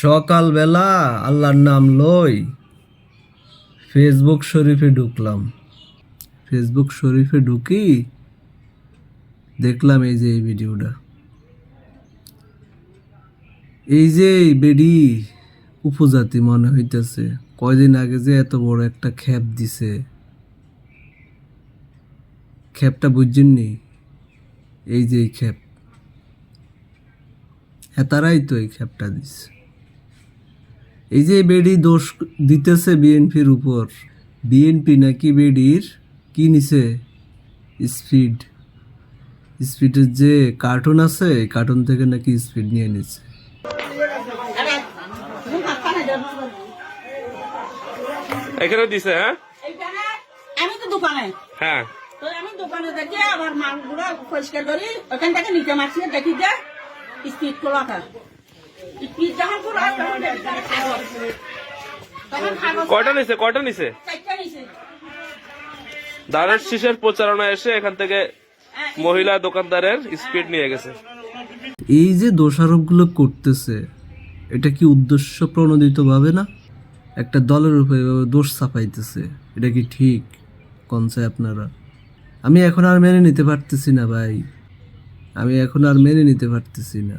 সকালবেলা আল্লাহর নাম লই ফেসবুক শরীফে ঢুকলাম। ফেসবুক শরীফে ঢুকি দেখলাম এই যে এই ভিডিওটা, এই যে বেডি উপজাতি মনে হইতেছে। কয়দিন আগে যে এত বড় একটা খেপ দিছে, খেপটা বুঝছেননি? এই যে এই খেপ, হ্যাঁ তারাই তো এই খেপটা দিছে। এই যে বেডি দোষ দিতেছে বিএনপির উপর। বিএনপি নাকি বেডির কি নিছে, স্পিড, স্পিডের যে কার্টুন আছে কার্টুন থেকে নাকি স্পিড নিয়ে নিছে। এখানে দিছে। হ্যাঁ আমি তো দোকানে, হ্যাঁ তো আমি দোকানে দেখি আবার মালগুলো পরিষ্কার করি, ওখান থেকে নিচে মারছি, দেখি যে স্পিড খোলা থাকে। স্পিড যখন খোলা তখন দেখি তারা কাগজ, তখন কাগজ কয়টা নিছে চারটা নিছে। দাঁড়ের শীষের প্রচারণা এসে এখান থেকে মহিলা দোকানদারের স্পিড নিয়ে গেছে। এই যে দোষারোপগুলো করতেছে, এটা কি উদ্দেশ্য প্রণোদিত ভাবে না? একটা দলের উপরে এভাবে দোষ চাপাইতেছে, এটা কি ঠিক কনসে আপনারা? আমি এখন আর মেনে নিতে পারতেছি না ভাই, আমি এখন আর মেনে নিতে পারতেছি না।